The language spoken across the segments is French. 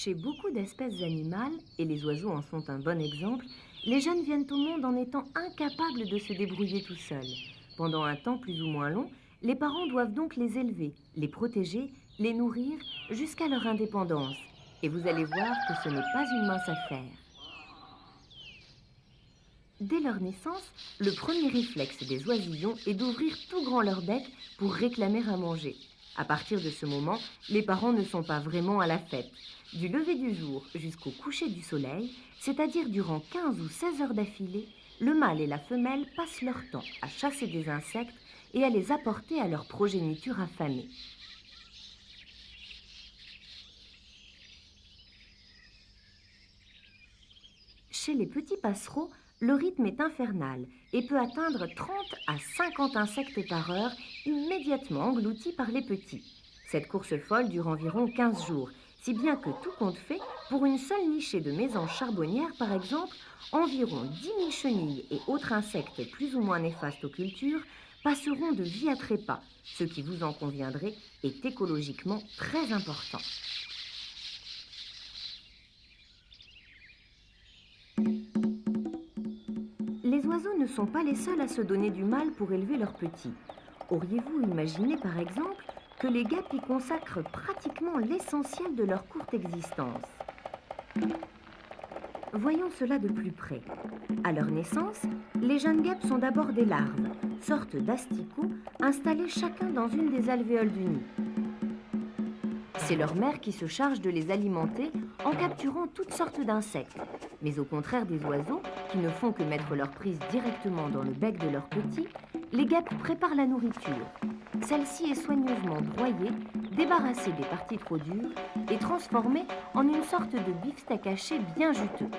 Chez beaucoup d'espèces animales, et les oiseaux en sont un bon exemple, les jeunes viennent au monde en étant incapables de se débrouiller tout seuls. Pendant un temps plus ou moins long, les parents doivent donc les élever, les protéger, les nourrir jusqu'à leur indépendance. Et vous allez voir que ce n'est pas une mince affaire. Dès leur naissance, le premier réflexe des oisillons est d'ouvrir tout grand leur bec pour réclamer à manger. À partir de ce moment, les parents ne sont pas vraiment à la fête. Du lever du jour jusqu'au coucher du soleil, c'est-à-dire durant 15 ou 16 heures d'affilée, le mâle et la femelle passent leur temps à chasser des insectes et à les apporter à leur progéniture affamée. Chez les petits passereaux, le rythme est infernal et peut atteindre 30 à 50 insectes par heure, immédiatement engloutis par les petits. Cette course folle dure environ 15 jours, si bien que tout compte fait, pour une seule nichée de mésanges charbonnières par exemple, environ 10 000 chenilles et autres insectes plus ou moins néfastes aux cultures passeront de vie à trépas, ce qui, vous en conviendrez, est écologiquement très important. Les oiseaux ne sont pas les seuls à se donner du mal pour élever leurs petits. Auriez-vous imaginé par exemple que les guêpes y consacrent pratiquement l'essentiel de leur courte existence? Voyons cela de plus près. À leur naissance, les jeunes guêpes sont d'abord des larves, sortes d'asticots installés chacun dans une des alvéoles du nid. C'est leur mère qui se charge de les alimenter en capturant toutes sortes d'insectes. Mais au contraire des oiseaux, qui ne font que mettre leur prise directement dans le bec de leurs petits, les guêpes préparent la nourriture. Celle-ci est soigneusement broyée, débarrassée des parties trop dures et transformée en une sorte de beefsteak haché bien juteux.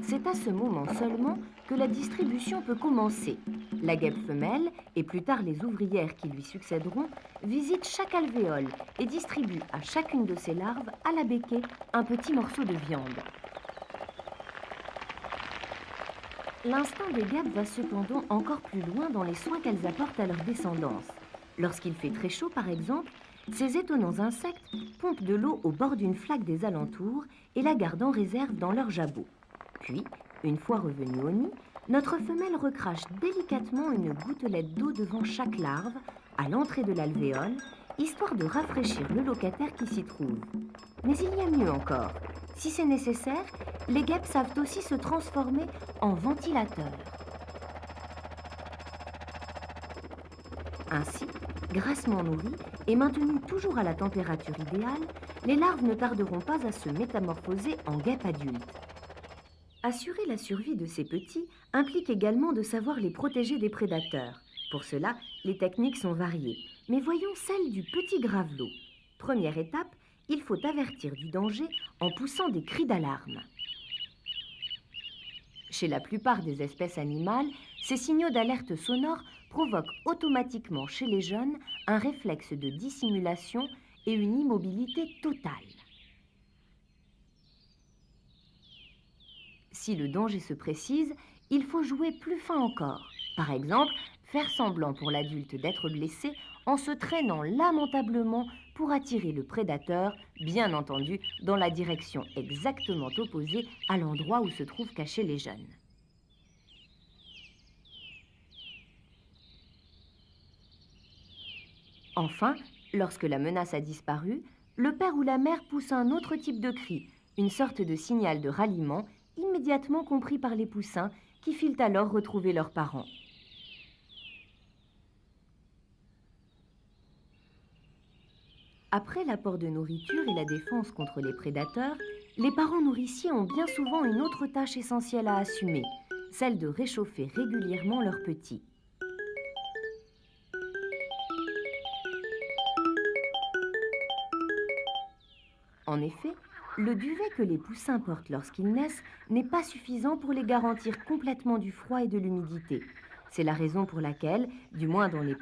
C'est à ce moment seulement que la distribution peut commencer. La guêpe femelle, et plus tard les ouvrières qui lui succéderont, visitent chaque alvéole et distribuent à chacune de ses larves, à la becquée, un petit morceau de viande. L'instinct des guêpes va cependant encore plus loin dans les soins qu'elles apportent à leur descendance. Lorsqu'il fait très chaud, par exemple, ces étonnants insectes pompent de l'eau au bord d'une flaque des alentours et la gardent en réserve dans leur jabot. Puis, une fois revenue au nid, notre femelle recrache délicatement une gouttelette d'eau devant chaque larve, à l'entrée de l'alvéole, histoire de rafraîchir le locataire qui s'y trouve. Mais il y a mieux encore. Si c'est nécessaire, les guêpes savent aussi se transformer en ventilateurs. Ainsi, grassement nourries et maintenues toujours à la température idéale, les larves ne tarderont pas à se métamorphoser en guêpes adultes. Assurer la survie de ces petits implique également de savoir les protéger des prédateurs. Pour cela, les techniques sont variées, mais voyons celle du petit gravelot. Première étape, il faut avertir du danger en poussant des cris d'alarme. Chez la plupart des espèces animales, ces signaux d'alerte sonore provoquent automatiquement chez les jeunes un réflexe de dissimulation et une immobilité totale. Si le danger se précise, il faut jouer plus fin encore. Par exemple, faire semblant pour l'adulte d'être blessé en se traînant lamentablement pour attirer le prédateur, bien entendu, dans la direction exactement opposée à l'endroit où se trouvent cachés les jeunes. Enfin, lorsque la menace a disparu, le père ou la mère pousse un autre type de cri, une sorte de signal de ralliement immédiatement compris par les poussins qui filent alors retrouver leurs parents. Après l'apport de nourriture et la défense contre les prédateurs, les parents nourriciers ont bien souvent une autre tâche essentielle à assumer, celle de réchauffer régulièrement leurs petits. En effet, le duvet que les poussins portent lorsqu'ils naissent n'est pas suffisant pour les garantir complètement du froid et de l'humidité. C'est la raison pour laquelle, du moins dans les